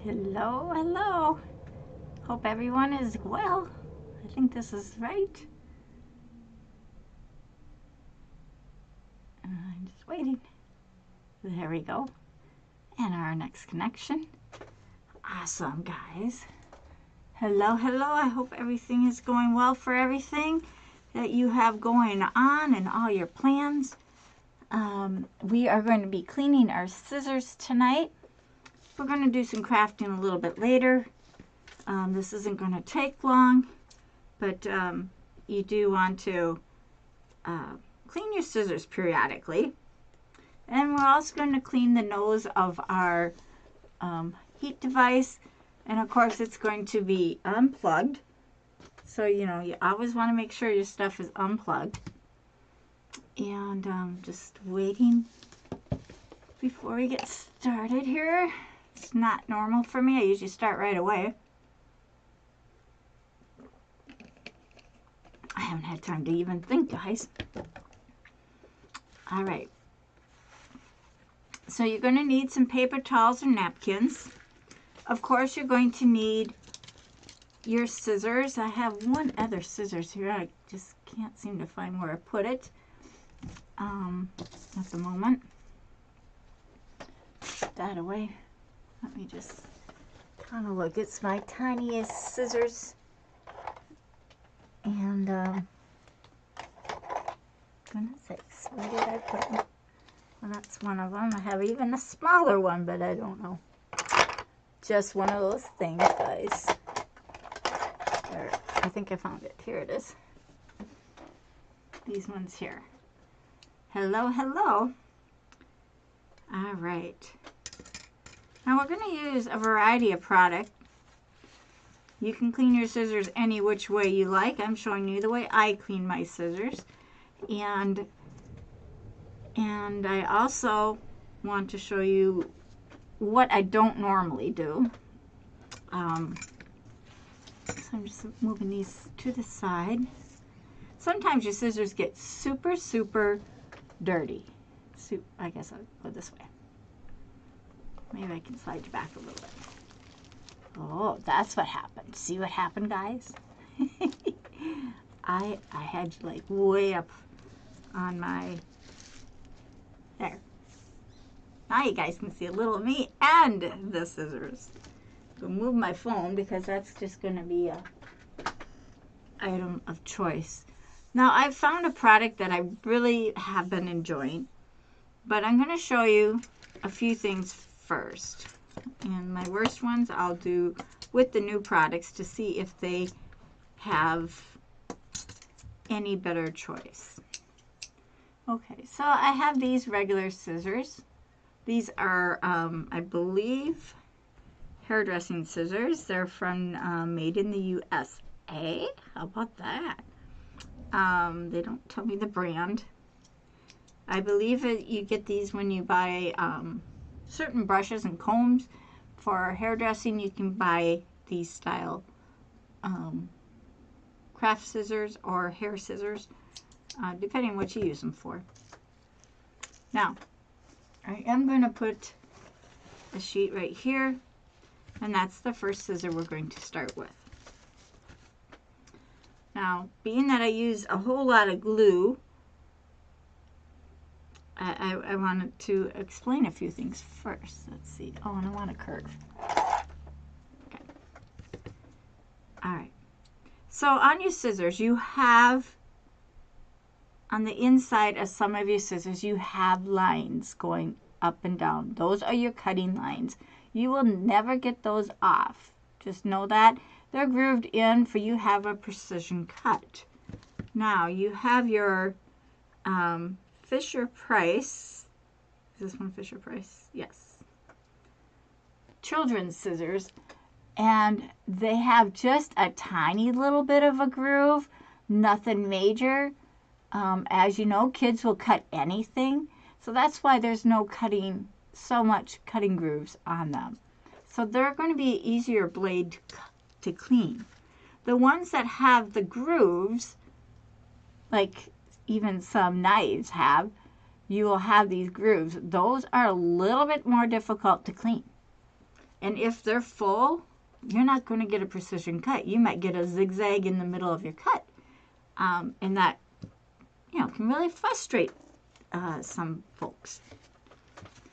Hello, hello. Hope everyone is well. I think this is right. I'm just waiting. There we go. And our next connection. Awesome, guys. Hello, hello. I hope everything is going well for everything that you have going on and all your plans. We are going to be cleaning our scissors tonight. We're going to do some crafting a little bit later. This isn't going to take long, but you do want to clean your scissors periodically. And we're also going to clean the nose of our heat device. And of course, it's going to be unplugged. So, you know, you always want to make sure your stuff is unplugged. And just waiting before we get started here. It's not normal for me. I usually start right away. I haven't had time to even think, guys. All right. So you're going to need some paper towels or napkins. Of course, you're going to need your scissors. I have one other scissors here. I just can't seem to find where I put it at the moment. Put that away. Let me just kind of look. It's my tiniest scissors. And, goodness sakes, where did I put them? Well, that's one of them. I have even a smaller one, but I don't know. Just one of those things, guys. There, I think I found it. Here it is. These ones here. Hello, hello. All right. Now we're going to use a variety of product. You can clean your scissors any which way you like. I'm showing you the way I clean my scissors. And I also want to show you what I don't normally do. So I'm just moving these to the side. Sometimes your scissors get super, super dirty. I guess I'll go this way. Maybe I can slide you back a little bit. Oh, that's what happened. See what happened, guys? I had you like way up on my, there. Now you guys can see a little of me and the scissors. I'll move my phone because that's just going to be a item of choice. Now I've found a product that I really have been enjoying, but I'm going to show you a few things first. And my worst ones I'll do with the new products to see if they have any better choice. Okay, so I have these regular scissors. These are, I believe, hairdressing scissors. They're from made in the USA. How about that? They don't tell me the brand. I believe you get these when you buy certain brushes and combs. For hairdressing, you can buy these style craft scissors or hair scissors, depending on what you use them for. Now, I am going to put a sheet right here, and that's the first scissor we're going to start with. Now, being that I use a whole lot of glue, I wanted to explain a few things first. Let's see. Oh, and I want a curve. Okay. All right. So on your scissors, you have, on the inside of some of your scissors, you have lines going up and down. Those are your cutting lines. You will never get those off. Just know that. They're grooved in for you have a precision cut. Now, you have your Fisher Price. Is this one Fisher Price? Yes. Children's scissors. And they have just a tiny little bit of a groove. Nothing major. As you know, kids will cut anything. So that's why there's no so much cutting grooves on them. So they're going to be an easier blade to clean. The ones that have the grooves, like even some knives have, you will have these grooves. Those are a little bit more difficult to clean. And if they're full, you're not going to get a precision cut. You might get a zigzag in the middle of your cut. And that, can really frustrate some folks.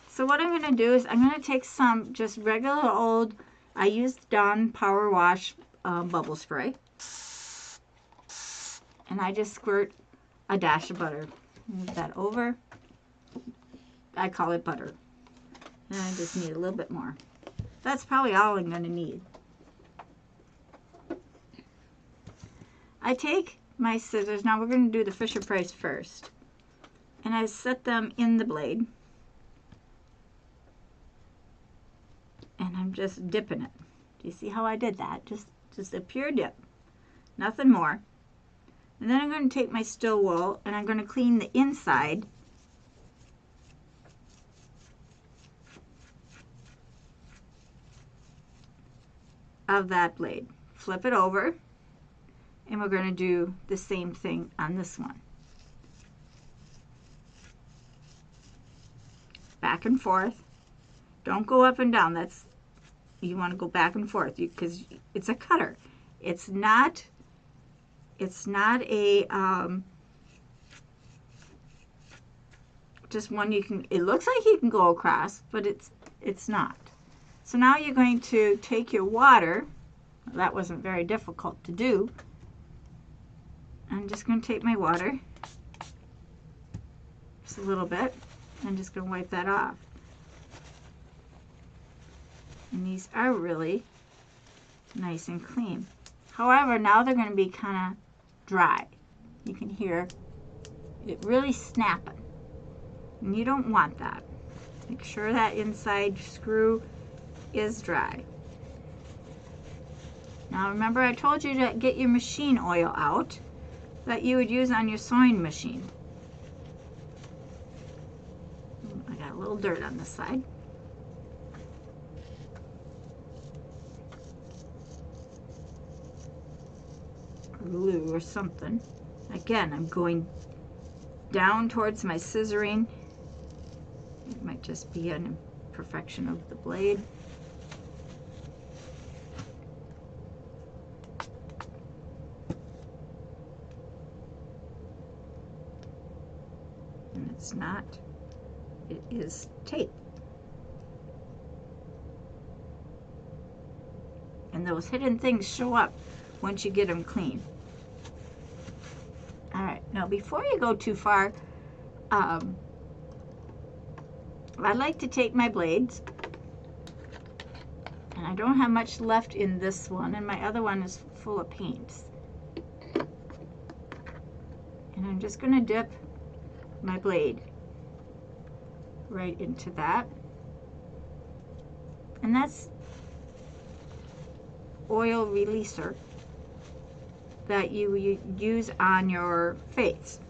So what I'm going to do is I'm going to take some just regular old, I used Dawn Power Wash bubble spray. And I just squirt a dash of butter. Move that over. I call it butter. And I just need a little bit more. That's probably all I'm going to need. I take my scissors. Now we're going to do the Fisher Price first. And I set them in the blade. And I'm just dipping it. Do you see how I did that? Just a pure dip. Nothing more. And then I'm going to take my still wool and I'm going to clean the inside of that blade. Flip it over and we're going to do the same thing on this one. Back and forth. Don't go up and down. You want to go back and forth because it's a cutter. It's not a just one you can, it looks like you can go across, but it's not. So now you're going to take your water. That wasn't very difficult to do. I'm just going to take my water, just a little bit. I'm just going to wipe that off. And these are really nice and clean. However, now they're going to be kind of dry. You can hear it really snapping. And you don't want that. Make sure that inside screw is dry. Now remember I told you to get your machine oil out that you would use on your sewing machine. I got a little dirt on this side. Glue or something. Again, I'm going down towards my scissoring. It might just be an imperfection of the blade. And it's not, it is tape. And those hidden things show up once you get them clean. Alright, now before you go too far, I like to take my blades, and I don't have much left in this one, and my other one is full of paints. And I'm just going to dip my blade right into that. And that's oil releaser that you use on your face.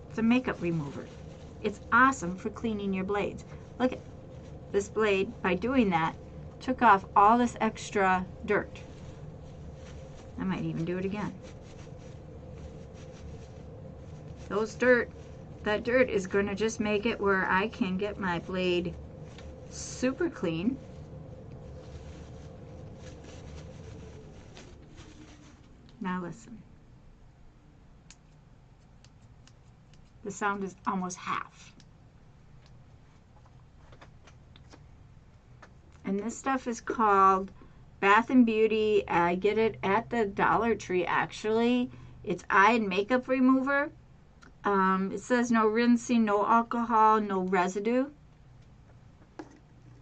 It's a makeup remover. It's awesome for cleaning your blades. Look at this blade, by doing that, took off all this extra dirt. I might even do it again. That dirt is going to just make it where I can get my blade super clean. Now listen. The sound is almost half. And this stuff is called Bath and Beauty. I get it at the Dollar Tree actually. It's eye and makeup remover. It says no rinsing, no alcohol, no residue.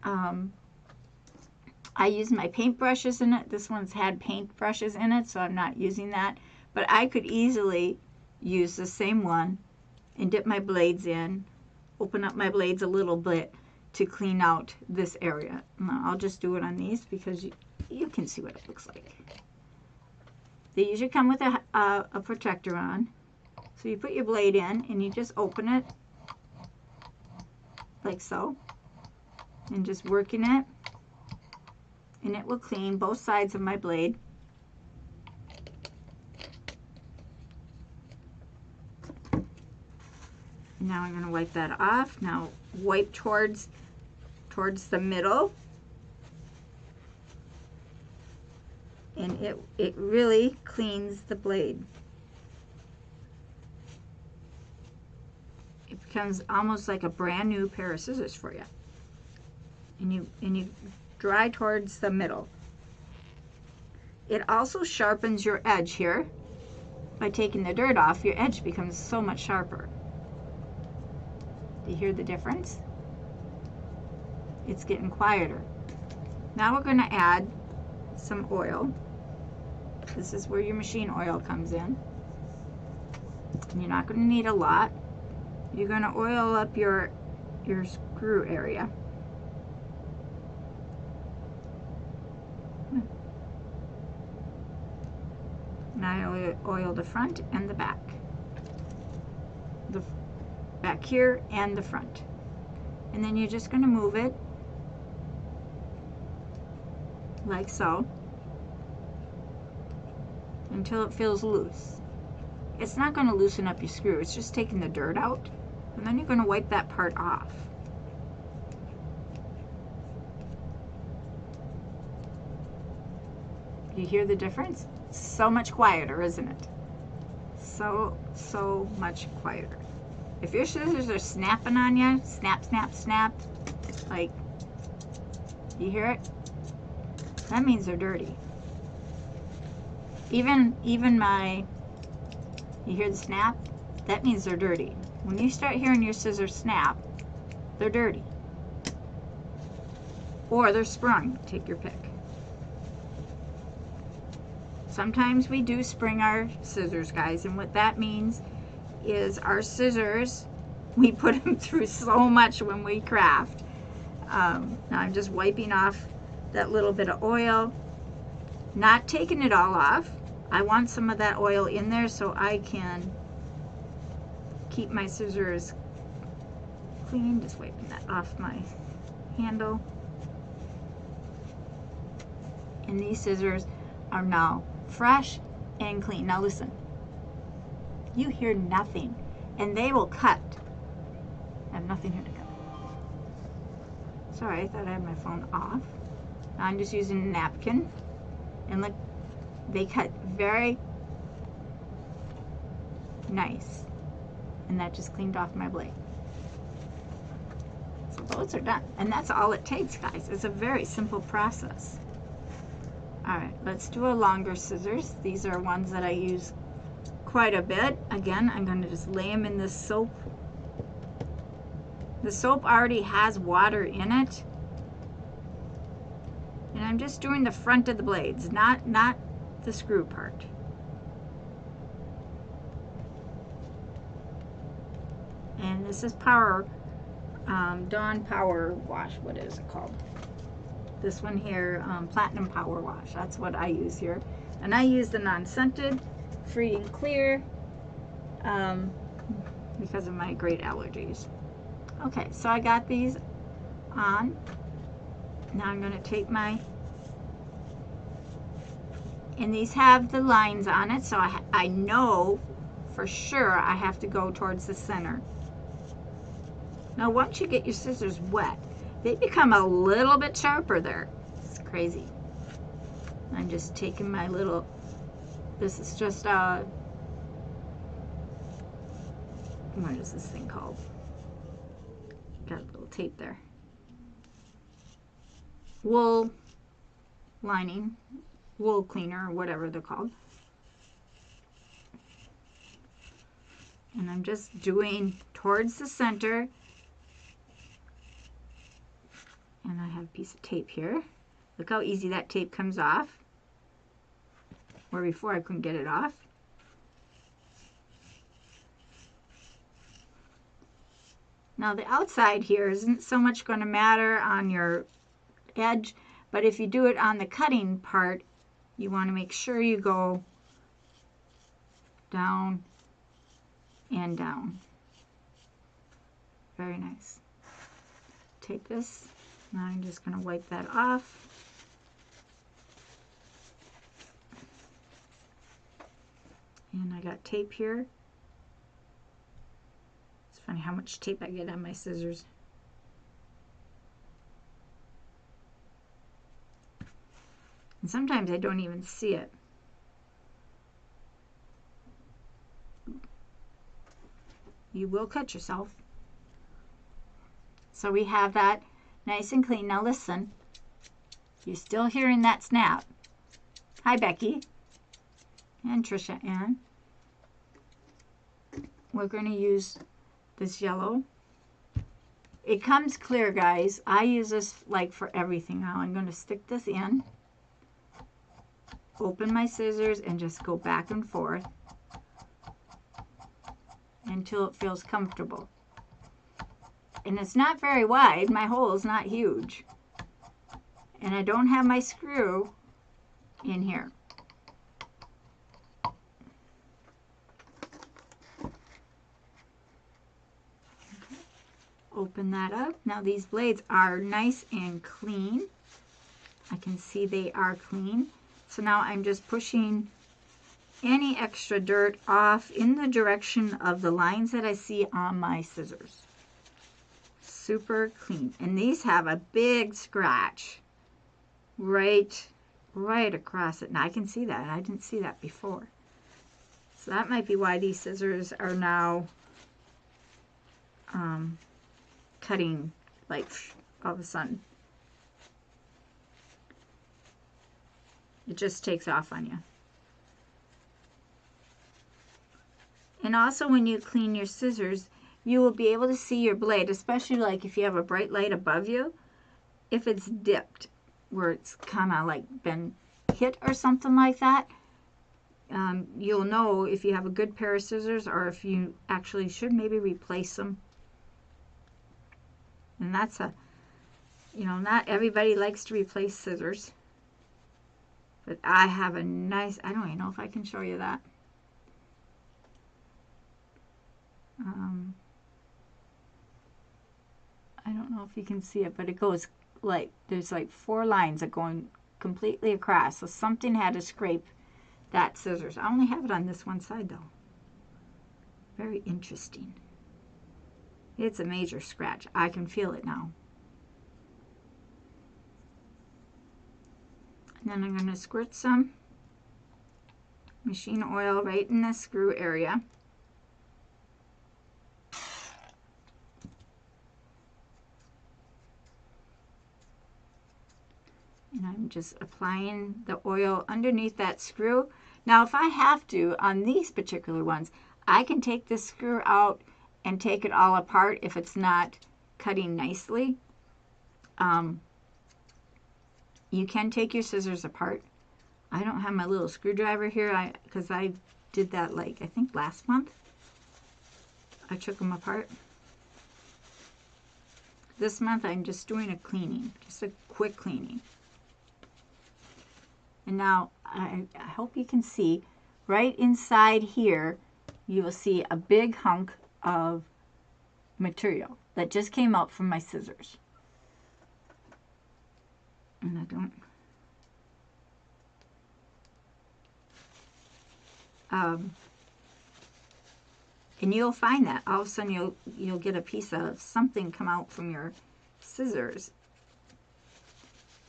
I use my paint brushes in it. This one's had paint brushes in it, so I'm not using that. But I could easily use the same one and dip my blades in, open up my blades a little bit to clean out this area. I'll just do it on these because you can see what it looks like. They usually come with a protector on. So you put your blade in and you just open it like so, and just working it, and it will clean both sides of my blade. Now I'm going to wipe that off. Now wipe towards the middle and it really cleans the blade. It becomes almost like a brand new pair of scissors for you. And you dry towards the middle. It also sharpens your edge here. By taking the dirt off, your edge becomes so much sharper. Do you hear the difference? It's getting quieter. Now we're going to add some oil. This is where your machine oil comes in. And you're not going to need a lot. You're going to oil up your screw area. And I oil the front and the back. The back here and the front. And then you're just going to move it like so until it feels loose. It's not going to loosen up your screw, it's just taking the dirt out, and then you're going to wipe that part off. You hear the difference? It's so much quieter, isn't it? So much quieter. If your scissors are snapping on you, snap, snap, snap, like, you hear it? That means they're dirty. Even my, you hear the snap? That means they're dirty. When you start hearing your scissors snap, they're dirty. Or they're sprung, take your pick. Sometimes we do spring our scissors, guys, and what that means is our scissors, we put them through so much when we craft. Now I'm just wiping off that little bit of oil, not taking it all off. I want some of that oil in there so I can keep my scissors clean. Just wiping that off my handle. And these scissors are now fresh and clean. Now listen, you hear nothing, and they will cut. I have nothing here to cut. Sorry, I thought I had my phone off. Now I'm just using a napkin, and look, they cut very nice, and that just cleaned off my blade. So those are done, and that's all it takes, guys. It's a very simple process. All right, let's do a longer scissors. These are ones that I use quite a bit. Again, I'm going to just lay them in this soap. The soap already has water in it. And I'm just doing the front of the blades, not the screw part. And this is Power, Dawn Power Wash. What is it called? This one here, Platinum Power Wash. That's what I use here. And I use the non-scented, free and clear, because of my great allergies. Okay, so I got these on. Now I'm going to take my, and these have the lines on it, so I know for sure I have to go towards the center. Now once you get your scissors wet, they become a little bit sharper there. It's crazy. I'm just taking my little, this is just what is this thing called? Got a little tape there. Wool lining, wool cleaner, or whatever they're called. And I'm just doing towards the center. And I have a piece of tape here. Look how easy that tape comes off. Where before I couldn't get it off. Now the outside here isn't so much going to matter on your edge, but if you do it on the cutting part, you want to make sure you go down and down. Very nice. Take this. Now I'm just going to wipe that off. And I got tape here. It's funny how much tape I get on my scissors. And sometimes I don't even see it. You will cut yourself. So we have that nice and clean. Now listen, you're still hearing that snap. Hi, Becky and Trisha Ann. We're going to use this yellow. It comes clear, guys. I use this like for everything now. I'm going to stick this in, open my scissors, and just go back and forth until it feels comfortable. And it's not very wide. My hole is not huge. And I don't have my screw in here. Open that up. Now these blades are nice and clean. I can see they are clean. So now I'm just pushing any extra dirt off in the direction of the lines that I see on my scissors. Super clean. And these have a big scratch right across it. Now I can see that. I didn't see that before. So that might be why these scissors are now cutting like all of a sudden. It just takes off on you. And also when you clean your scissors, you will be able to see your blade, especially like if you have a bright light above you, if it's dipped, where it's kind of like been hit or something like that. You'll know if you have a good pair of scissors or if you actually should maybe replace them. And that's not everybody likes to replace scissors. But I have a nice, I don't even know if I can show you that. I don't know if you can see it, but it goes like, there's like 4 lines that going completely across. So something had to scrape that scissors. I only have it on this one side though. Very interesting. It's a major scratch. I can feel it now. And then I'm going to squirt some machine oil right in the screw area. And I'm just applying the oil underneath that screw. Now if I have to, on these particular ones, I can take this screw out and take it all apart if it's not cutting nicely. You can take your scissors apart. I don't have my little screwdriver here because I did that like I think last month. I took them apart. This month I'm just doing a cleaning, just a quick cleaning. And now I hope you can see right inside here you will see a big hunk of material that just came out from my scissors. And I don't and you'll find that all of a sudden you'll get a piece of something come out from your scissors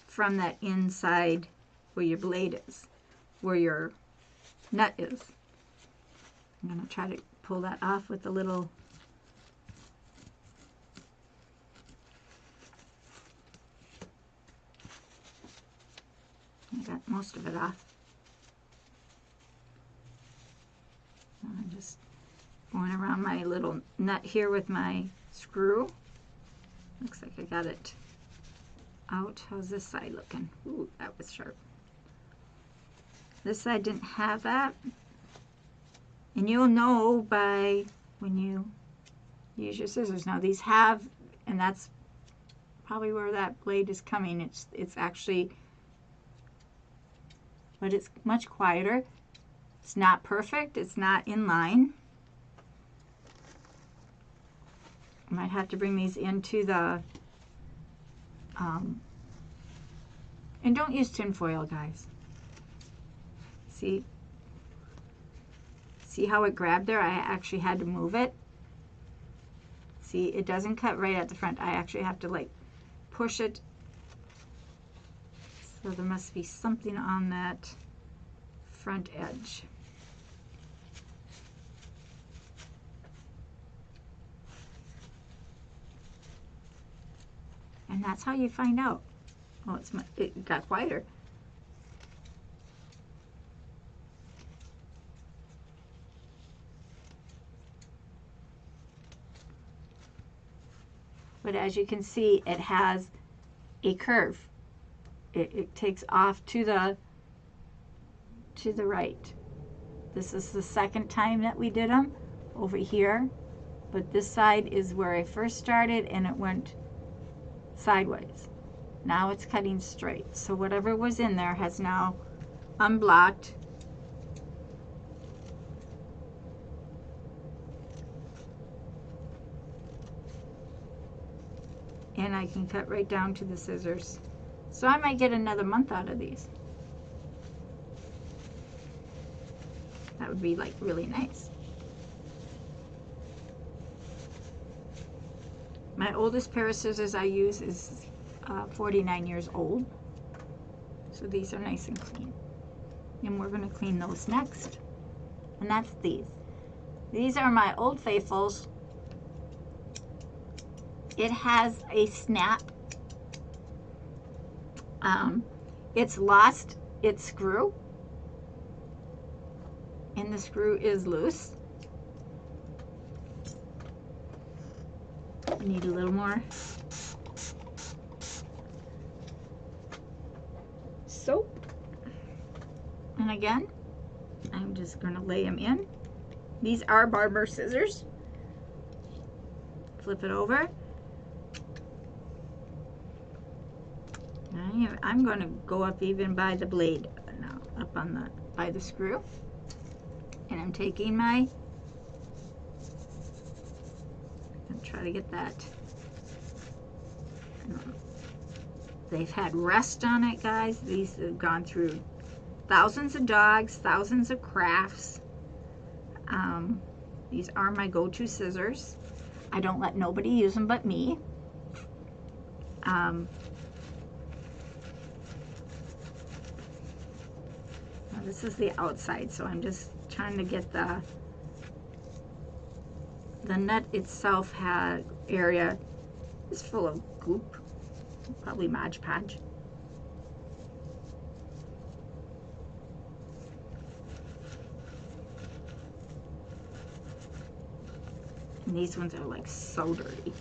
from that inside where your blade is, where your nut is. I'm going to try to pull that off with a little I got most of it off. I'm just going around my little nut here with my screw. Looks like I got it out. How's this side looking? Ooh, that was sharp. This side didn't have that. And you'll know by when you use your scissors. Now these have, and that's probably where that blade is coming. It's actually, but it's much quieter. It's not perfect. It's not in line. I might have to bring these into the, and don't use tin foil, guys. See how it grabbed there? I actually had to move it. See, it doesn't cut right at the front. I actually have to like push it So there must be something on that front edge. And that's how you find out. Oh, it got quieter. But as you can see, it has a curve. It takes off to the right. This is the second time that we did them over here, but this side is where I first started and it went sideways. Now it's cutting straight. So whatever was in there has now unblocked. And I can cut right down to the scissors. So I might get another month out of these. That would be like really nice. My oldest pair of scissors I use is 49 years old. So these are nice and clean. And we're going to clean those next. And that's these. These are my Old Faithfuls. It has a snap. It's lost its screw. And the screw is loose. I need a little more soap. And again, I'm just going to lay them in. These are barber scissors. Flip it over. I'm going to go up even by the blade now, up on by the screw. And I'm taking my, and try to get that. They've had rust on it, guys. These have gone through thousands of dogs, thousands of crafts. These are my go-to scissors. I don't let nobody use them but me. This is the outside, so I'm just trying to get the nut itself had area is full of goop, probably Mod Podge. And these ones are like so dirty.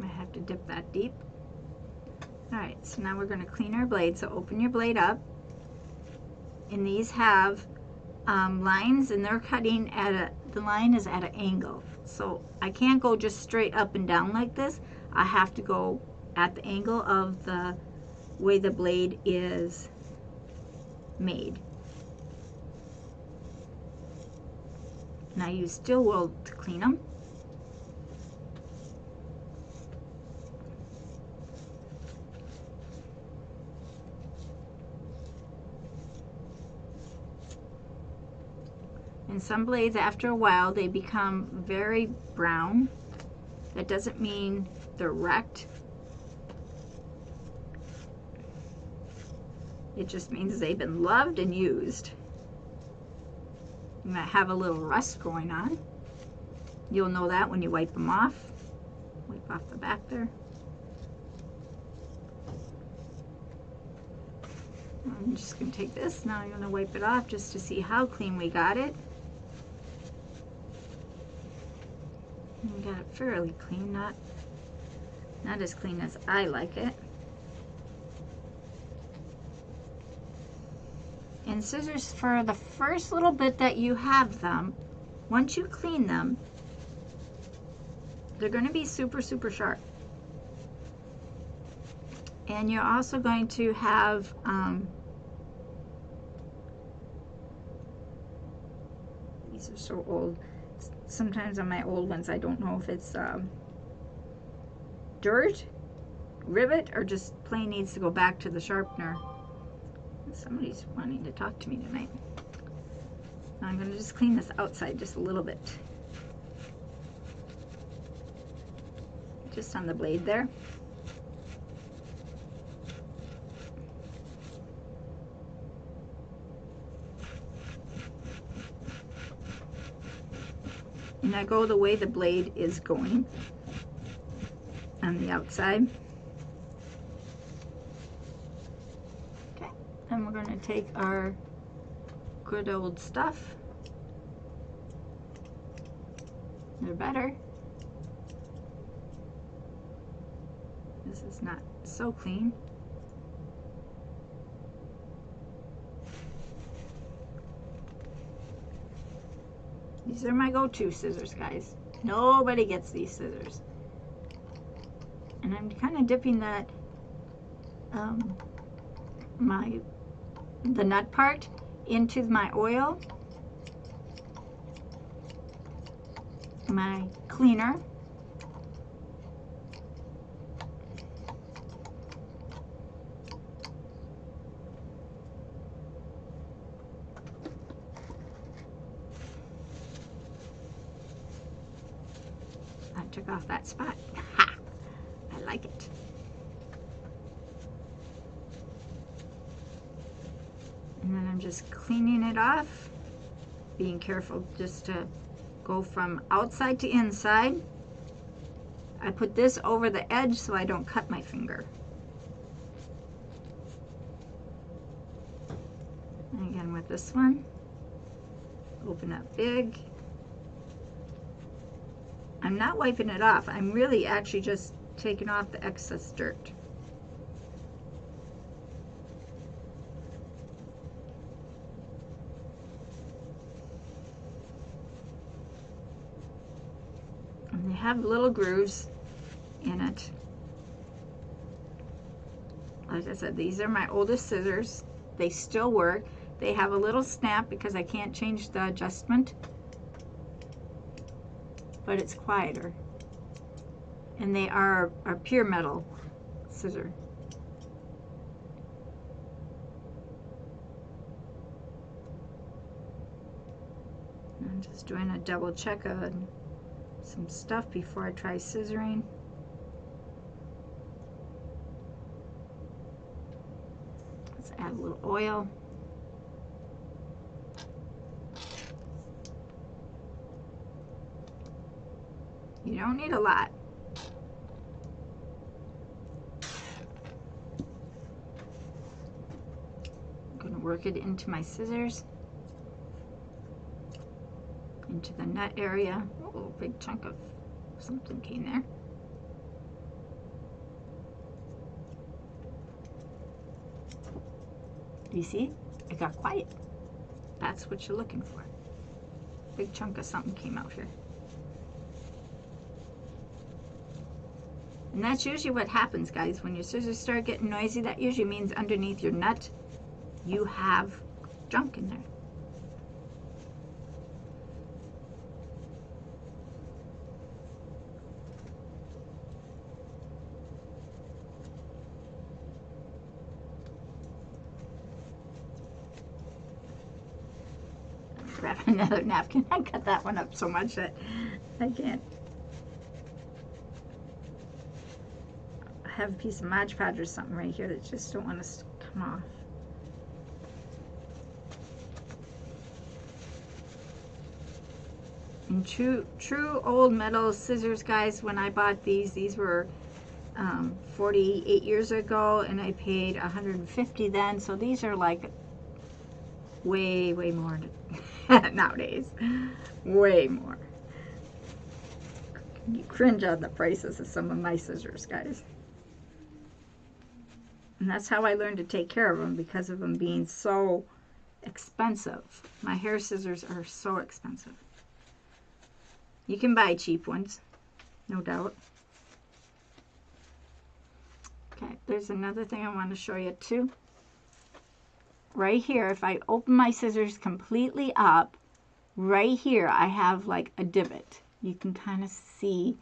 I have to dip that deep. Alright, so now we're going to clean our blade. So open your blade up. And these have lines, and they're cutting at the line is at an angle. So I can't go just straight up and down like this. I have to go at the angle of the way the blade is made. And I use steel wool to clean them. And some blades, after a while, they become very brown. That doesn't mean they're wrecked. It just means they've been loved and used. You might have a little rust going on. You'll know that when you wipe them off. Wipe off the back there. I'm just going to take this. Now I'm going to wipe it off just to see how clean we got it. We got it fairly clean, not as clean as I like it. And scissors, for the first little bit that you have them, once you clean them, they're going to be super, super sharp. And you're also going to have these are so old. Sometimes on my old ones, I don't know if it's dirt, rivet, or just plain needs to go back to the sharpener. Somebody's wanting to talk to me tonight. Now I'm going to just clean this outside just a little bit. Just on the blade there. And I go the way the blade is going on the outside. Okay, then we're going to take our good old stuff. They're better. This is not so clean. These are my go-to scissors, guys. Nobody gets these scissors. And I'm kind of dipping that, the nut part into my oil, my cleaner. I took off that spot. Ha! I like it. And then I'm just cleaning it off, being careful just to go from outside to inside. I put this over the edge so I don't cut my finger. And again with this one, open up big. I'm not wiping it off. I'm really actually just taking off the excess dirt. And they have little grooves in it. Like I said, these are my oldest scissors. They still work. They have a little snap because I can't change the adjustment, but it's quieter. And they are a pure metal scissor. I'm just doing a double check of some stuff before I try scissoring. Let's add a little oil. You don't need a lot. I'm going to work it into my scissors, into the nut area. Oh, big chunk of something came there. Do you see? It got quiet. That's what you're looking for. Big chunk of something came out here. And that's usually what happens, guys. When your scissors start getting noisy, that usually means underneath your nut you have junk in there. Grab another napkin. I cut that one up so much that I can't. I have a piece of Mod Podge or something right here that just don't want to come off. And true old metal scissors, guys, when I bought these were 48 years ago, and I paid $150 then, so these are like way more nowadays. Way more. You cringe on the prices of some of my scissors, guys. And that's how I learned to take care of them, because of them being so expensive. My hair scissors are so expensive. You can buy cheap ones, no doubt. Okay, there's another thing I want to show you too. Right here, if I open my scissors completely up, right here I have like a divot. You can kind of see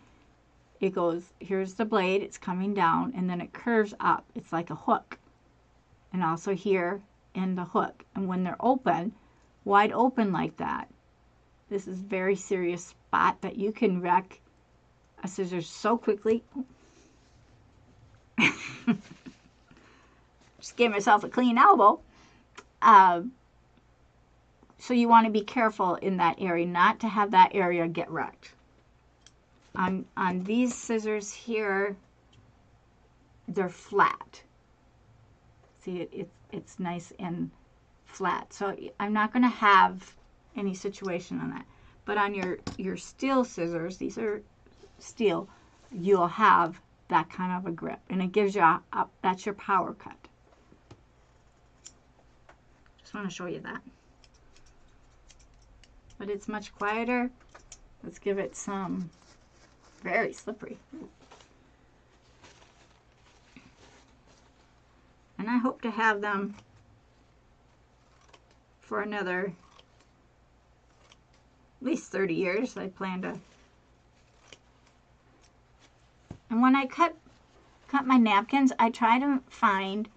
it goes, here's the blade, it's coming down, and then it curves up. It's like a hook. And also here, and the hook. And when they're open, wide open like that, this is a very serious spot that you can wreck a scissors so quickly. Just gave myself a clean elbow. So you want to be careful in that area, not to have that area get wrecked. On these scissors here, they're flat. See, it's nice and flat. So I'm not going to have any situation on that. But on your steel scissors, these are steel, you'll have that kind of a grip. And it gives you that's your power cut. Just want to show you that. But it's much quieter. Let's give it some, very slippery. And I hope to have them for another at least 30 years. I plan to. And when I cut my napkins, I try to find,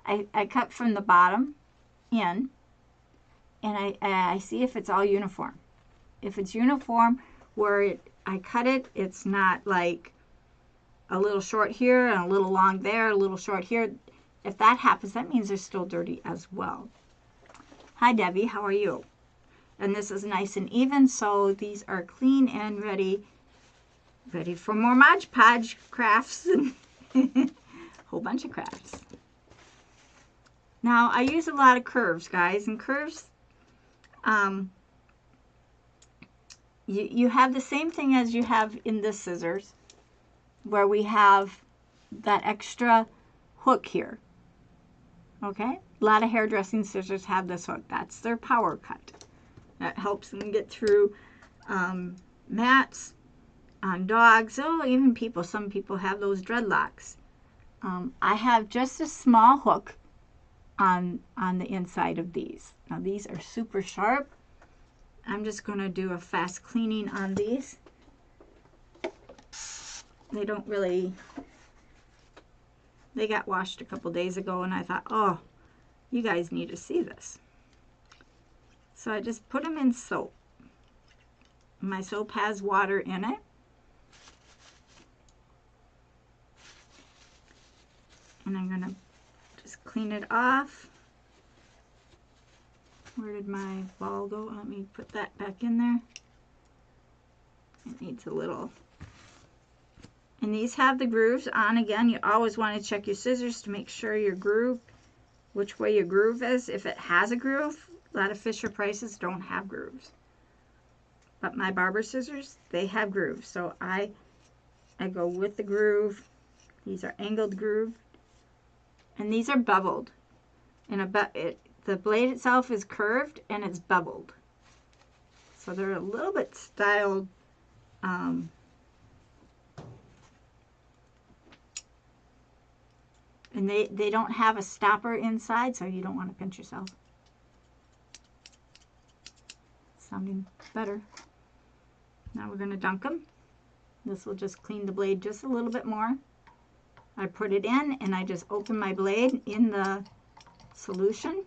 I cut from the bottom in, and I see if it's all uniform. If it's uniform where I cut it, it's not like a little short here and a little long there, a little short here. If that happens, that means they're still dirty as well. Hi Debbie, how are you? And this is nice and even, so these are clean and ready for more Mod Podge crafts and a whole bunch of crafts. Now I use a lot of curves, guys, and curves, you have the same thing as you have in this scissors, where we have that extra hook here. Okay, a lot of hairdressing scissors have this hook. That's their power cut. That helps them get through mats on dogs. Oh, even people. Some people have those dreadlocks. I have just a small hook on the inside of these. Now these are super sharp. I'm just going to do a fast cleaning on these. They don't really, they got washed a couple days ago, and I thought, oh, you guys need to see this. So I just put them in soap. My soap has water in it. And I'm going to just clean it off. Where did my ball go? Let me put that back in there. It needs a little. And these have the grooves on. Again, you always want to check your scissors to make sure your groove, which way your groove is. If it has a groove, a lot of Fisher Prices don't have grooves. But my barber scissors, they have grooves. So I go with the groove. These are angled groove. And these are beveled. And the blade itself is curved and it's beveled. So they're a little bit styled. And they don't have a stopper inside, so you don't want to pinch yourself. Sounding better. Now we're going to dunk them. This will just clean the blade just a little bit more. I put it in and I just open my blade in the solution.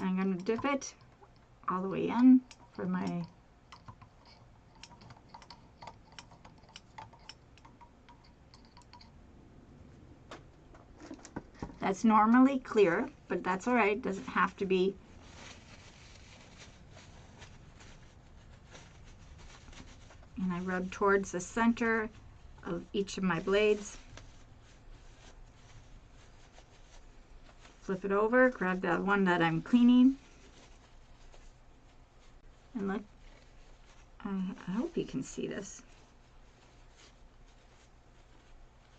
I'm going to dip it all the way in for my that's normally clear, but that's all right. It doesn't have to be. And I rub towards the center of each of my blades. Flip it over, grab the one that I'm cleaning. And look, I hope you can see this.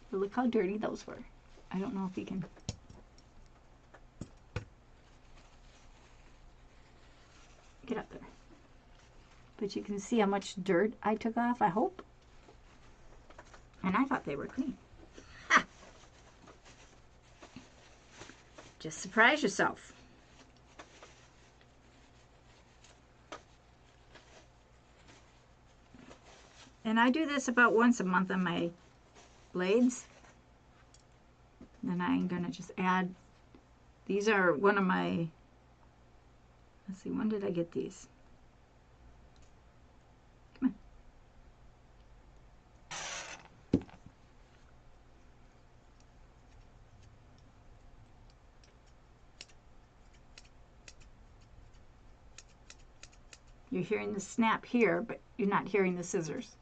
But look how dirty those were. I don't know if you can. Get up there. But you can see how much dirt I took off, I hope. And I thought they were clean. Ha! Just surprise yourself. And I do this about once a month on my blades. Then I'm going to just add These are one of my, let's see, when did I get these? Come on. You're hearing the snap here, but you're not hearing the scissors.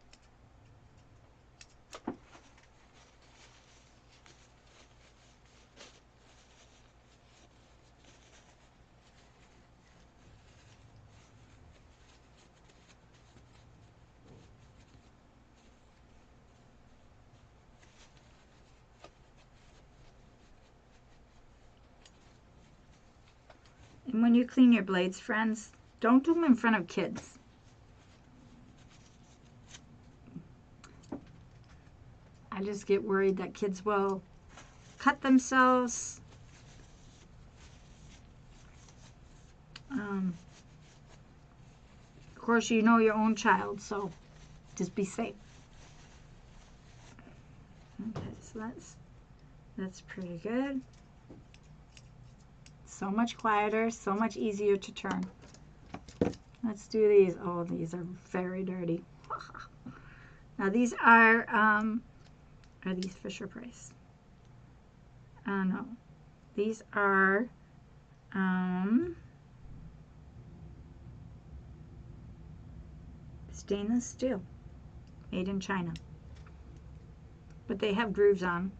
And when you clean your blades, friends, don't do them in front of kids. I just get worried that kids will cut themselves. Of course, you know your own child, so just be safe. Okay, so that's pretty good. So much quieter, so much easier to turn. Let's do these. Oh, these are very dirty. Now these are these Fisher Price? No. These are stainless steel, made in China. But they have grooves on.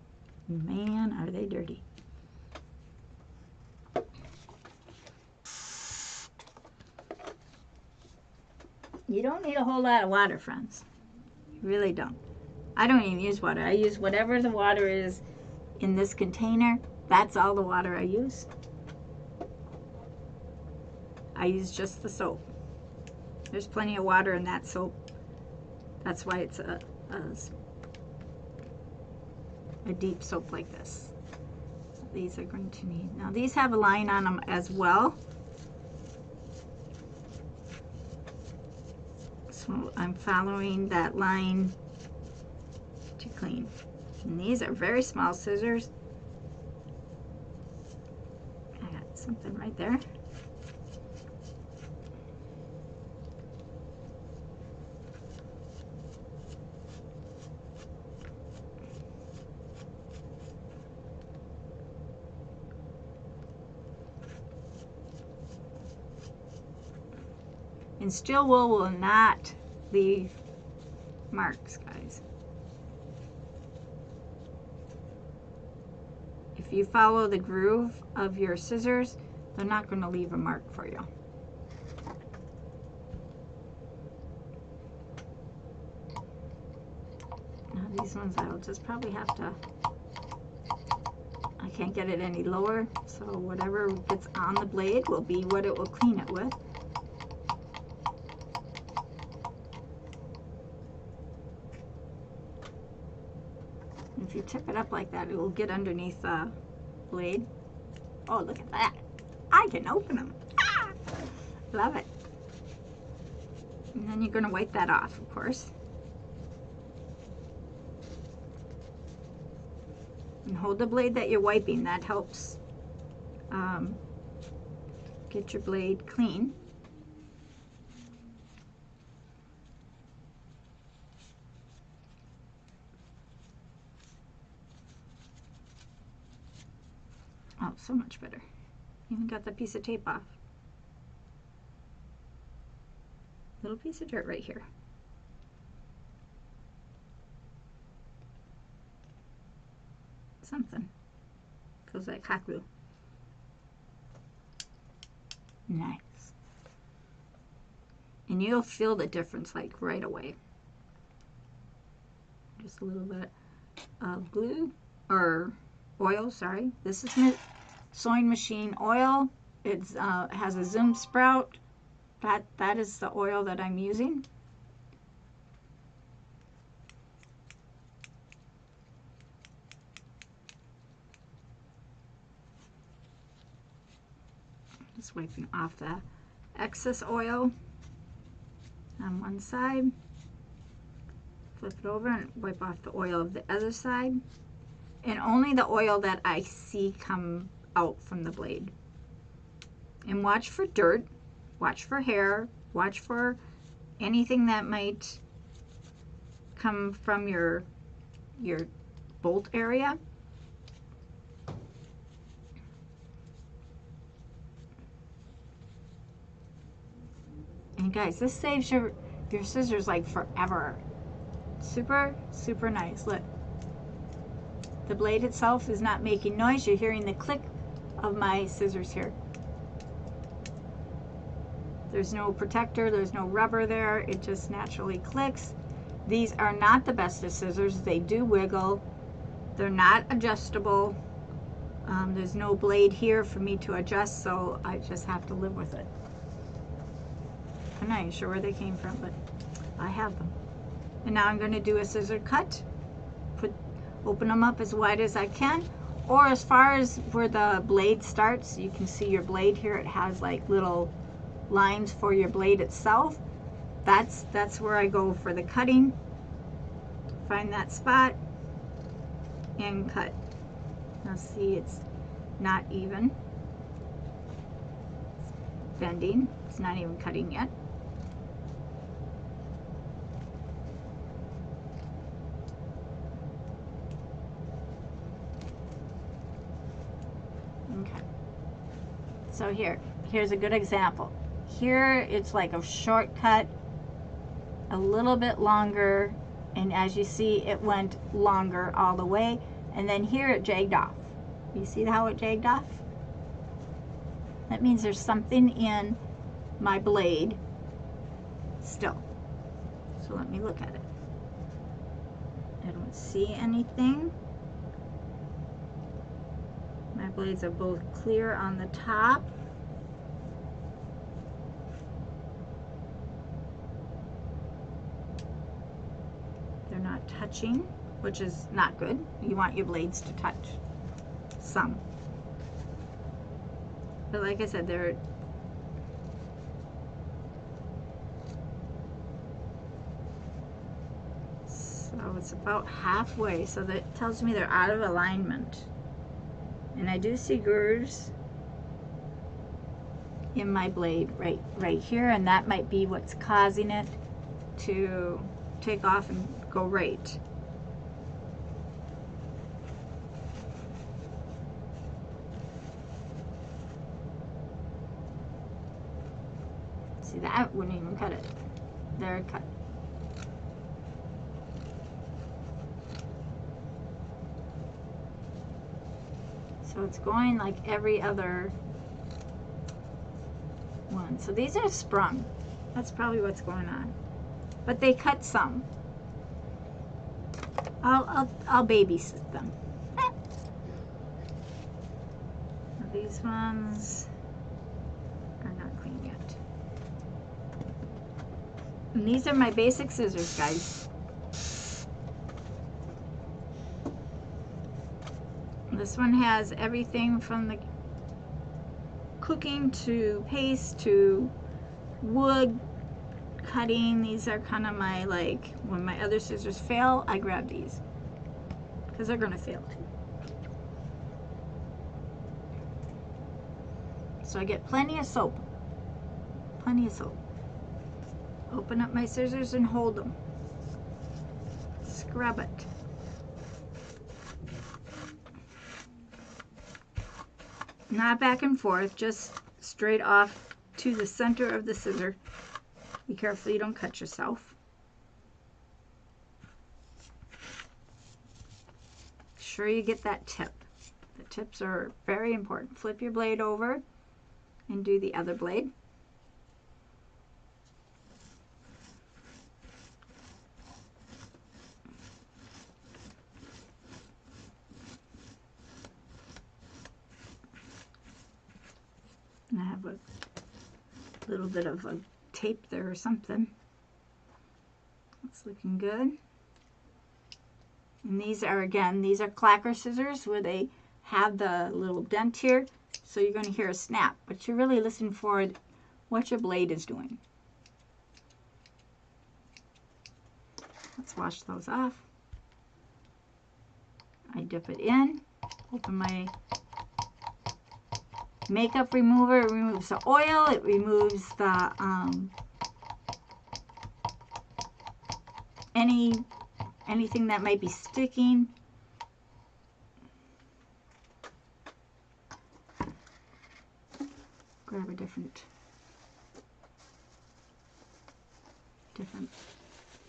Man, are they dirty. You don't need a whole lot of water, friends. You really don't. I don't even use water. I use whatever the water is in this container. That's all the water I use. I use just the soap. There's plenty of water in that soap. That's why it's a deep soap like this. So these are going to need, now these have a line on them as well. So I'm following that line to clean. And these are very small scissors. I got something right there. And steel wool will not leave marks, guys. If you follow the groove of your scissors, they're not going to leave a mark for you. Now these ones I'll just probably have to, I can't get it any lower, so whatever gets on the blade will be what it will clean it with. If you tip it up like that, it will get underneath the blade. Oh, look at that. I can open them. Ah! Love it. And then you're going to wipe that off, of course. And hold the blade that you're wiping. That helps get your blade clean. Oh, so much better. Even got the piece of tape off. Little piece of dirt right here. Something. Feels like hot glue. Nice. And you'll feel the difference like right away. Just a little bit of glue or oil, sorry. This is sewing machine oil. It has a zoom sprout. That is the oil that I'm using. Just wiping off the excess oil on one side. Flip it over and wipe off the oil of the other side. And only the oil that I see come out from the blade. And watch for dirt, watch for hair, watch for anything that might come from your bolt area. And guys, this saves your scissors like forever. Super, super nice. Look. The blade itself is not making noise. You're hearing the click of my scissors here. There's no protector, there's no rubber there. It just naturally clicks. These are not the best of scissors. They do wiggle. They're not adjustable. There's no blade here for me to adjust, so I just have to live with it. I'm not even sure where they came from, but I have them. And now I'm going to do a scissor cut. Open them up as wide as I can, or as far as where the blade starts. You can see your blade here. It has like little lines for your blade itself. That's where I go for the cutting. Find that spot and cut. Now see, it's not even. It's bending. It's not even cutting yet. Okay. So here's a good example. Here it's like a shortcut, a little bit longer, and as you see, it went longer all the way, and then here it jagged off. You see how it jagged off? That means there's something in my blade still. So let me look at it. I don't see anything. My blades are both clear on the top. They're not touching, which is not good. You want your blades to touch some. But like I said, they're so it's about halfway, so that tells me they're out of alignment. And I do see grooves in my blade right here, and that might be what's causing it to take off and go right. See, that wouldn't even cut it. There it cut. So it's going like every other one. So these are sprung. That's probably what's going on. But they cut some. I'll babysit them. These ones are not clean yet. And these are my basic scissors, guys. This one has everything from the cooking to paste to wood cutting. These are kind of my, like, when my other scissors fail, I grab these because they're gonna fail too. So I get plenty of soap. Plenty of soap. Open up my scissors and hold them. Scrub it. Not back and forth, just straight off to the center of the scissor. Be careful you don't cut yourself. Make sure you get that tip. The tips are very important. Flip your blade over and do the other blade. And I have a little bit of a tape there or something. That's looking good. And these are, again, these are clacker scissors where they have the little dent here, so you're going to hear a snap, but you're really listening for what your blade is doing. Let's wash those off. I dip it in, open my makeup remover. It removes the oil. It removes the anything that might be sticking. Grab a different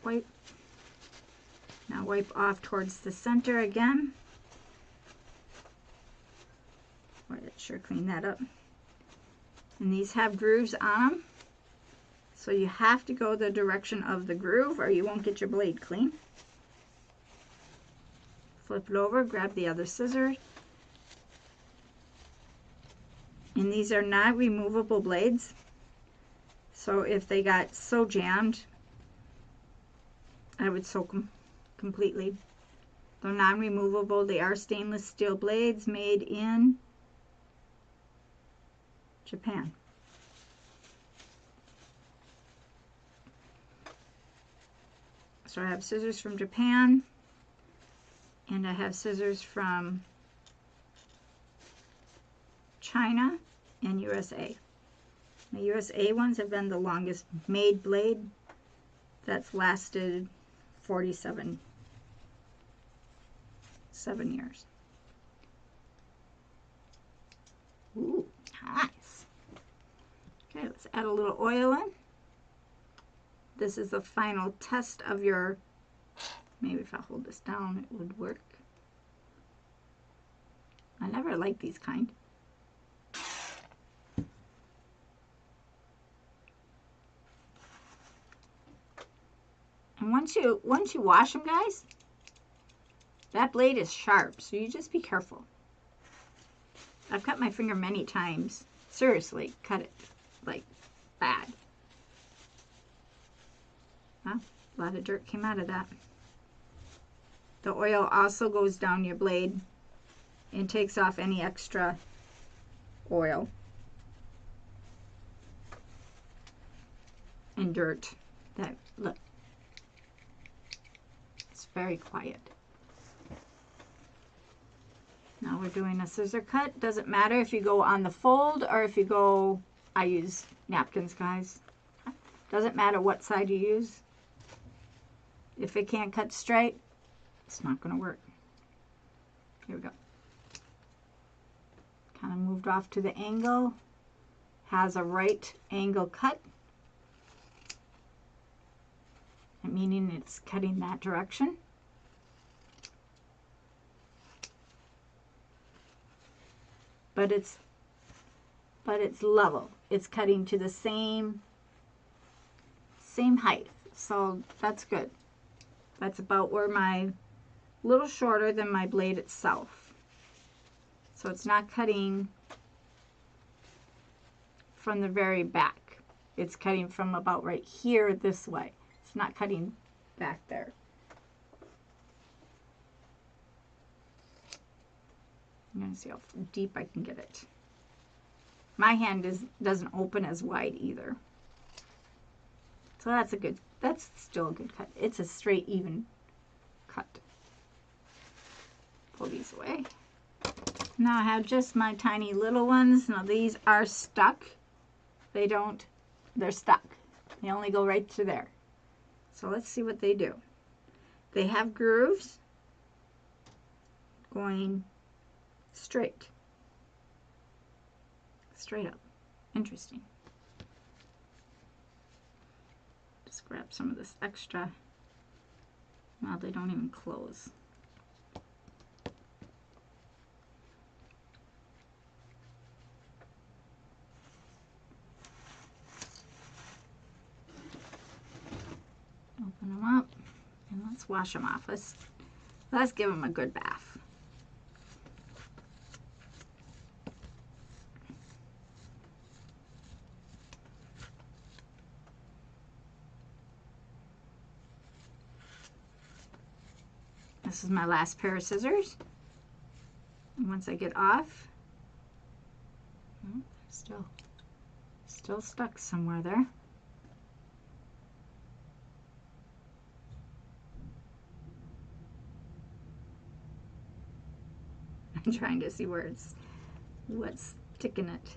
wipe. Now wipe off towards the center again. Boy, that sure cleaned that up. And these have grooves on them, so you have to go the direction of the groove or you won't get your blade clean. Flip it over, grab the other scissors. And these are not removable blades, so if they got so jammed, I would soak them completely. They're non-removable. They are stainless steel blades made in Japan. So I have scissors from Japan, and I have scissors from China and USA. The USA ones have been the longest made blade. That's lasted 47 years. Ooh, nice. Okay, let's add a little oil in. This is the final test of your, maybe if I hold this down it would work. I never liked these kind. And once you wash them, guys, that blade is sharp, so you just be careful. I've cut my finger many times. Seriously, cut it like bad. Well, a lot of dirt came out of that. The oil also goes down your blade and takes off any extra oil and dirt. That, look, it's very quiet. Now we're doing a scissor cut. Doesn't matter if you go on the fold or if you go, I use napkins, guys. Doesn't matter what side you use. If it can't cut straight, it's not going to work. Here we go. Kind of moved off to the angle. Has a right angle cut, meaning it's cutting that direction. But it's level. It's cutting to the same height, so that's good. That's about where my, little shorter than my blade itself. So it's not cutting from the very back. It's cutting from about right here this way. It's not cutting back there. I'm going to see how deep I can get it. My hand doesn't open as wide either. So that's still a good cut. It's a straight, even cut. Pull these away. Now I have just my tiny little ones. Now these are stuck. They're stuck. They only go right to there. So let's see what they do. They have grooves going straight up. Interesting. Just grab some of this extra. Now they don't even close. Open them up and let's wash them off. Let's give them a good bath. This is my last pair of scissors. And once I get off, still stuck somewhere there. I'm trying to see where what's sticking it.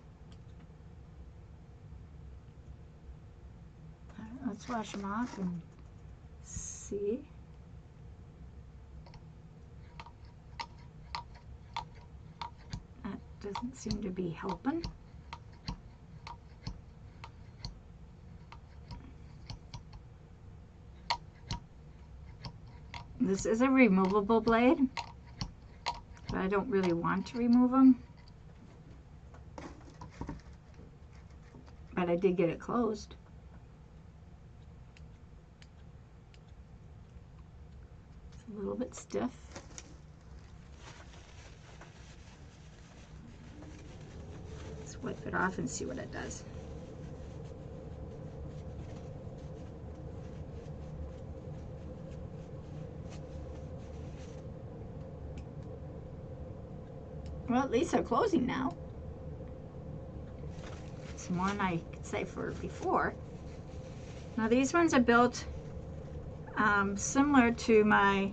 All right, let's wash them off and see. That doesn't seem to be helping. This is a removable blade, but I don't really want to remove them. But I did get it closed. It's a little bit stiff. Let's wipe it off and see what it does. Well, at least they're closing now. It's more than I could say for before. Now these ones are built similar to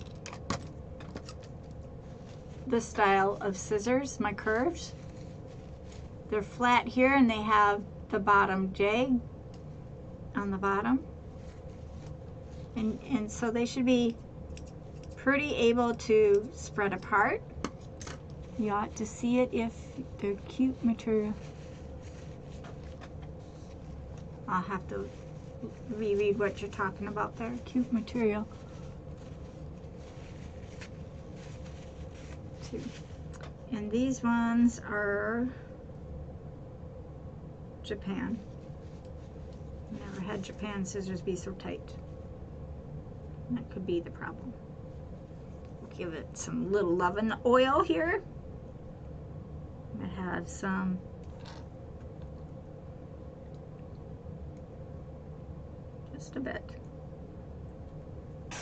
this style of scissors, my curves. They're flat here and they have the bottom jag on the bottom. And so they should be pretty able to spread apart. You ought to see it if they're cute material. I'll have to reread what you're talking about there. Cute material. Two. And these ones are Japan. Never had Japan scissors be so tight. That could be the problem. Give it some little loving oil here. I have some just a bit. There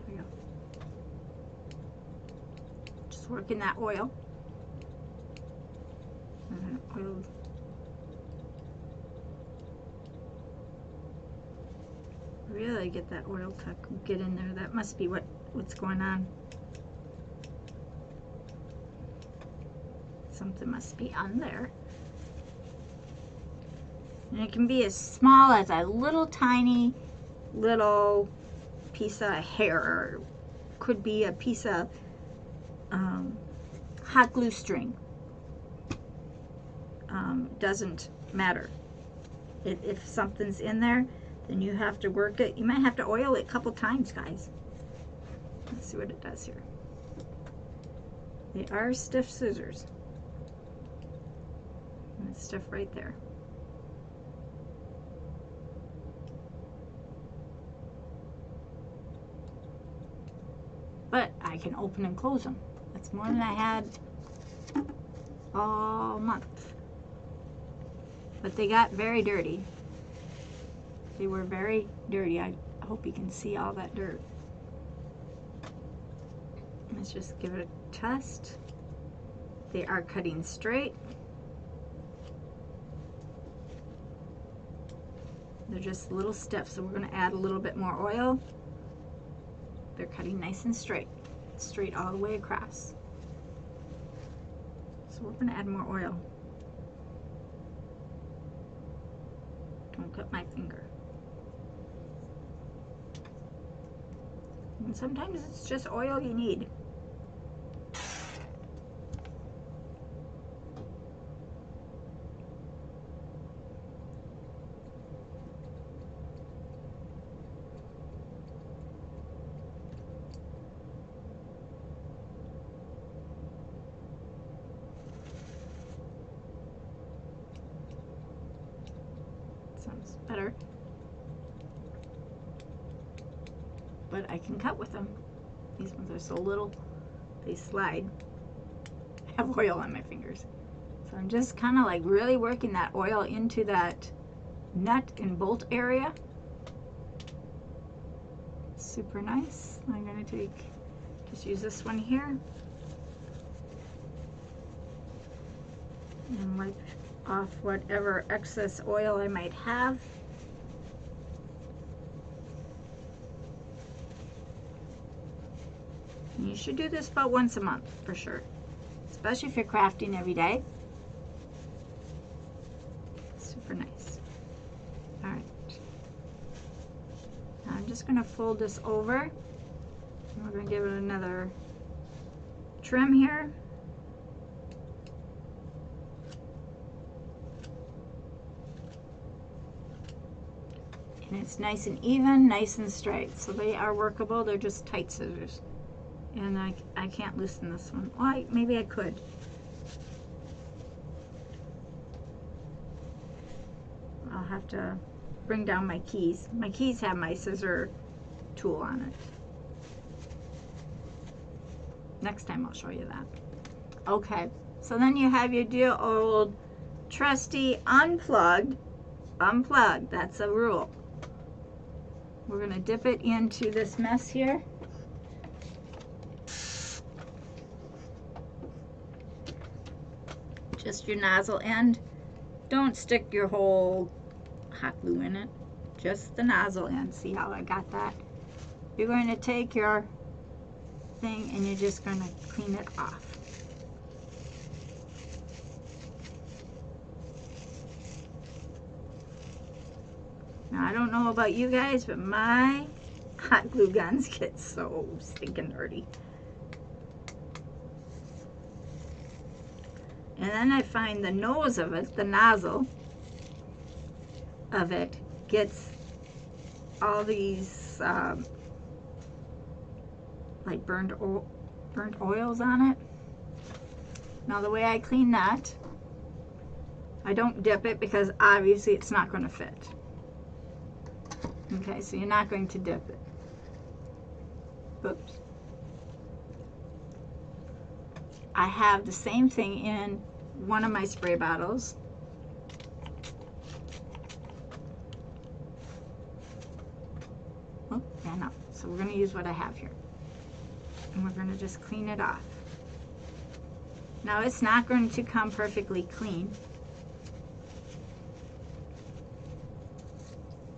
we go. Just working that oil. And oil. Really get that oil to get in there. That must be what's going on. Something must be on there. And it can be as small as a little tiny little piece of hair, or could be a piece of hot glue string. Doesn't matter. If something's in there, then you have to work it. You might have to oil it a couple times, guys. Let's see what it does here. They are stiff scissors. And it's stiff right there. But I can open and close them. That's more than I had all month. But they got very dirty. They were very dirty. I hope you can see all that dirt. Let's just give it a test. They are cutting straight. They're just little stiff, so we're going to add a little bit more oil. They're cutting nice and straight all the way across. So we're going to add more oil. Don't cut my finger. And sometimes it's just oil you need. Sounds better. But I can cut with them. These ones are so little, they slide. I have oil on my fingers. So I'm just kind of like really working that oil into that nut and bolt area. Super nice. I'm going to just use this one here. And wipe off whatever excess oil I might have. should do this about once a month for sure, especially if you're crafting every day. Super nice. All right. Now I'm just going to fold this over. And we're going to give it another trim here. And it's nice and even, nice and straight. So they are workable. They're just tight scissors. And I can't loosen this one. Well, maybe I could. I'll have to bring down my keys. My keys have my scissor tool on it. Next time I'll show you that. Okay, so then you have your dear old trusty unplugged. Unplugged, that's a rule. We're going to dip it into this mess here. Just your nozzle end. Don't stick your whole hot glue in it. Just the nozzle end. See how I got that? You're going to take your thing and you're just going to clean it off. Now, I don't know about you guys, but my hot glue guns get so stinking dirty. And then I find the nose of it, the nozzle of it, gets all these like burnt oils on it. Now the way I clean that, I don't dip it because obviously it's not going to fit. Okay, so you're not going to dip it. Oops. I have the same thing in one of my spray bottles. Oh, yeah, no. So we're going to use what I have here. And we're going to just clean it off. Now it's not going to come perfectly clean.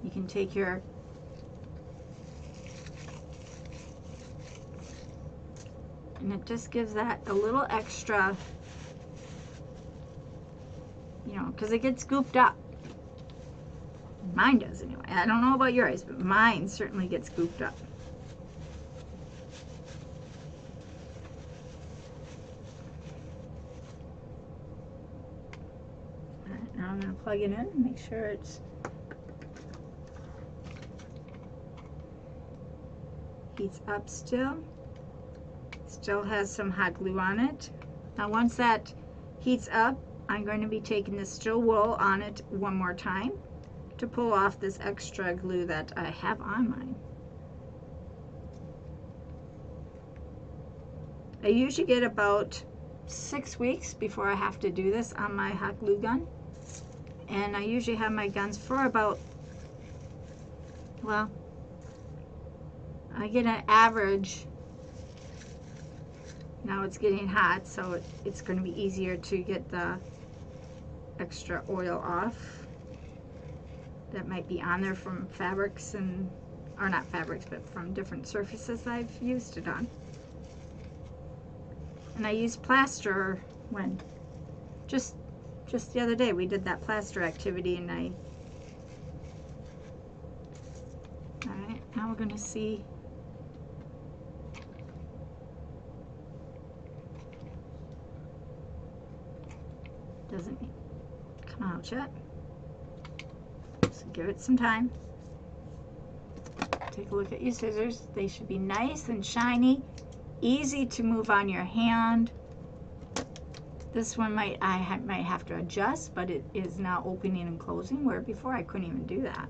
You can take your and it just gives that a little extra, you know, because it gets scooped up. Mine does anyway. I don't know about yours, but mine certainly gets scooped up. All right, now I'm going to plug it in and make sure it's heats up still. Still has some hot glue on it. Now once that heats up, I'm going to be taking the still wool on it one more time to pull off this extra glue that I have on mine. I usually get about 6 weeks before I have to do this on my hot glue gun. And I usually have my guns for about, well, I get an average. Now it's getting hot, so it's going to be easier to get the extra oil off that might be on there from fabrics and, or not fabrics, but from different surfaces I've used it on. And I use plaster when, just the other day we did that plaster activity and alright, now we're going to see. Doesn't come out yet, so give it some time. Take a look at your scissors. They should be nice and shiny, easy to move on your hand. This one might have to adjust, but it is now opening and closing, where before I couldn't even do that.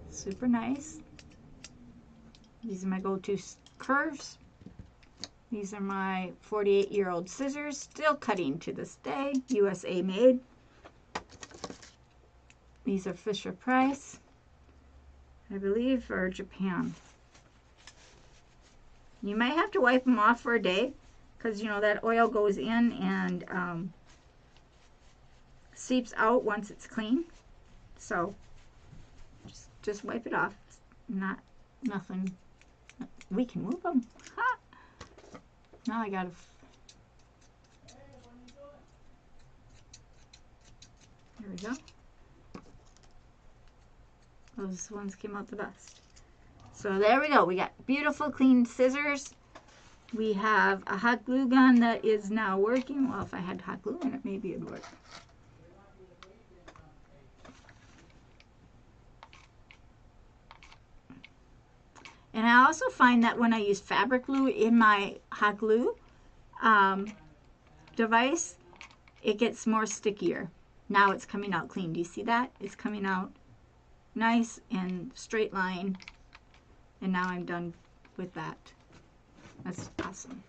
Super nice. These are my go-to curves. These are my 48-year-old scissors, still cutting to this day, USA made. These are Fisher Price, I believe, or Japan. You might have to wipe them off for a day, because you know that oil goes in and seeps out once it's clean. So just wipe it off. Nothing we can move them. Ha! Now I gotta. There we go. Those ones came out the best. So there we go. We got beautiful clean scissors. We have a hot glue gun that is now working. Well, if I had hot glue in it, maybe it'd work. And I also find that when I use fabric glue in my hot glue device, it gets more stickier. Now it's coming out clean. Do you see that? It's coming out nice and straight line. And now I'm done with that. That's awesome.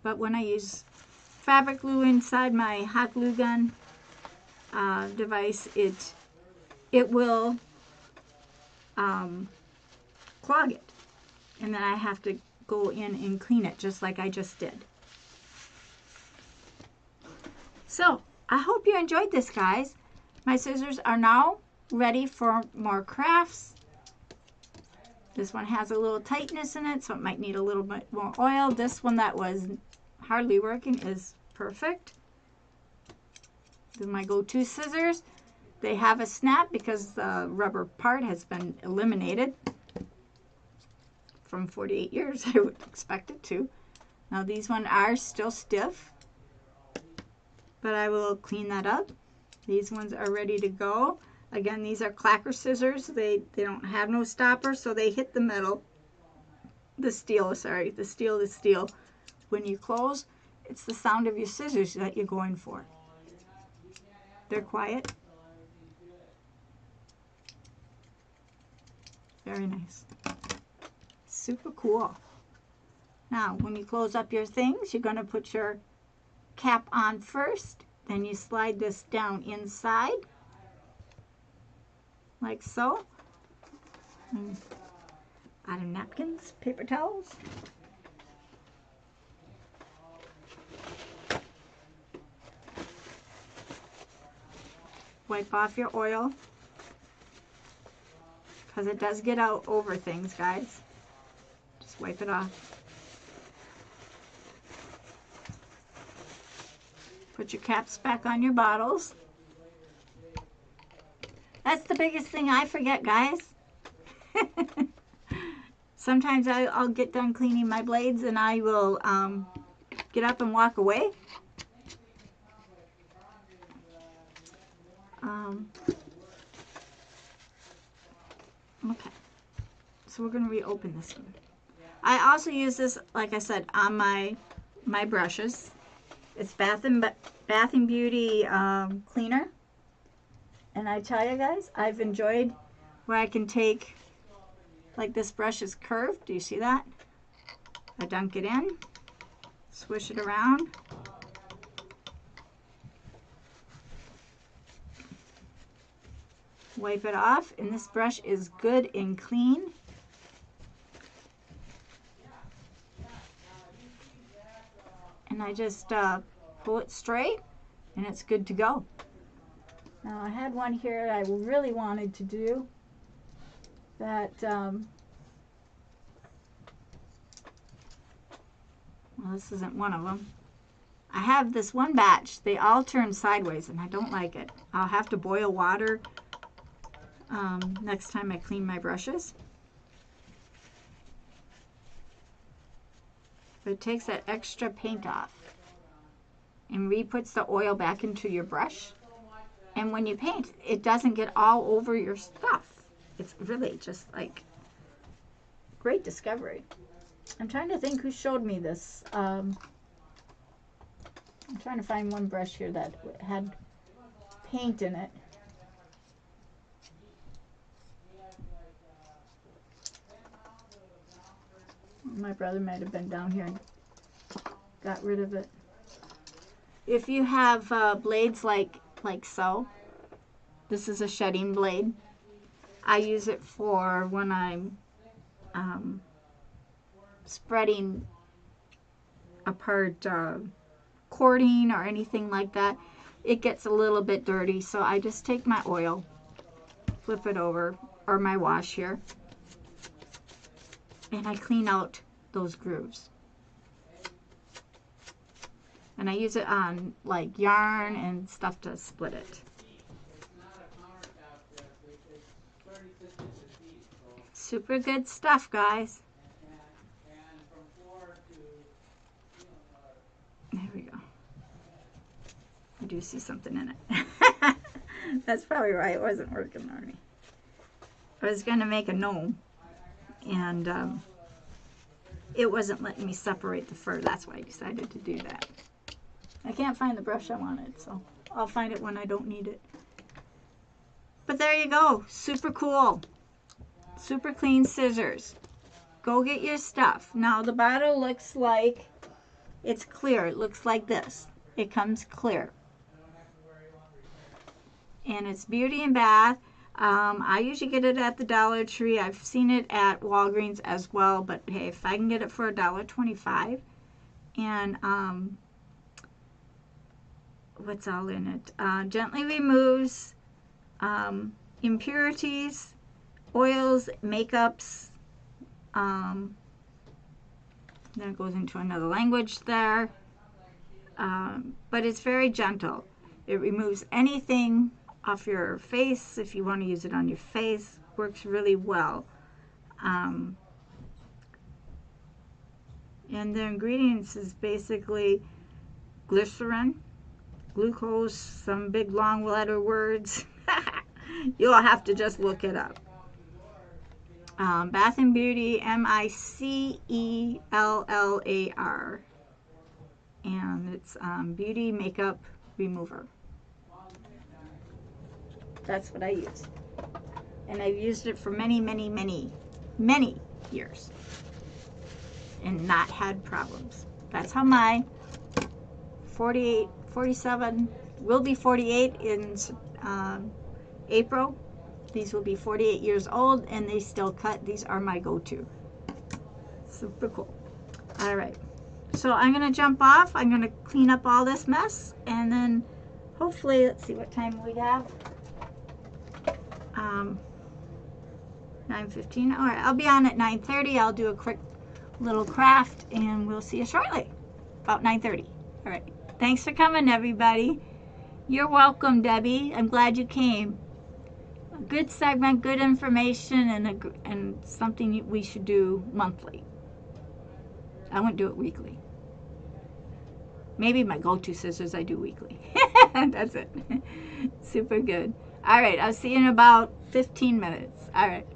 But when I use fabric glue inside my hot glue gun device, it will clog it. And then I have to go in and clean it just like I just did. So, I hope you enjoyed this, guys. My scissors are now ready for more crafts. This one has a little tightness in it, so it might need a little bit more oil. This one that was hardly working is perfect. These are my go-to scissors. They have a snap because the rubber part has been eliminated. From 48 years, I would expect it to. Now these ones are still stiff, but I will clean that up. These ones are ready to go. Again, these are clacker scissors. They don't have no stopper, so they hit the metal, the steel, sorry, the steel. When you close, it's the sound of your scissors that you're going for. They're quiet. Very nice. Super cool. Now, when you close up your things, you're going to put your cap on first. Then you slide this down inside, like so. Out of napkins, paper towels. Wipe off your oil, because it does get out over things, guys. Just wipe it off. Put your caps back on your bottles. That's the biggest thing I forget, guys. Sometimes I'll get done cleaning my blades and I will get up and walk away. Okay, so we're going to reopen this one. I also use this, like I said, on my brushes. It's Bath and Beauty cleaner. And I tell you guys, I've enjoyed where I can take, like this brush is curved. Do you see that? I dunk it in, swish it around. Wipe it off, and this brush is good and clean. And I just pull it straight, and it's good to go. Now I had one here I really wanted to do that, well, this isn't one of them. I have this one batch, they all turn sideways and I don't like it. I'll have to boil water next time I clean my brushes. But it takes that extra paint off and re-puts the oil back into your brush. And when you paint, it doesn't get all over your stuff. It's really just like great discovery. I'm trying to think who showed me this. I'm trying to find one brush here that had paint in it. My brother might have been down here and got rid of it. If you have blades like so, this is a shedding blade. I use it for when I'm spreading apart cording or anything like that. It gets a little bit dirty, so I just take my oil, flip it over, or my wash here, and I clean out those grooves. And I use it on like yarn and stuff to split it. Super good stuff, guys. There we go. I do see something in it. That's probably why it wasn't working on me. I was going to make a gnome, and it wasn't letting me separate the fur. That's why I decided to do that. I can't find the brush I wanted, so I'll find it when I don't need it. But there you go. Super cool. Super clean scissors. Go get your stuff. Now the bottle looks like it's clear. It looks like this. It comes clear. And it's Beauty and Bath. I usually get it at the Dollar Tree. I've seen it at Walgreens as well, but hey, if I can get it for $1.25, and what's all in it? Gently removes impurities, oils, makeups. Then it goes into another language there, but it's very gentle. It removes anything off your face if you want to use it on your face. Works really well. And the ingredients is basically glycerin, glucose, some big long letter words. You'll have to just look it up. Bath and Beauty, M-I-C-E-L-L-A-R. And it's Beauty Makeup Remover. That's what I use. And I've used it for many, many, many, many years. And not had problems. That's how my 48, 47, will be 48 in April. These will be 48 years old and they still cut. These are my go-to. Super cool. All right. So I'm going to jump off. I'm going to clean up all this mess and then hopefully, let's see what time we have. 9:15. All right. I'll be on at 9:30. I'll do a quick little craft and we'll see you shortly. About 9:30. All right. Thanks for coming, everybody. You're welcome, Debbie. I'm glad you came. A good segment, good information, and something we should do monthly. I wouldn't do it weekly. Maybe my go-to scissors I do weekly. That's it. Super good. All right, I'll see you in about 15 minutes. All right.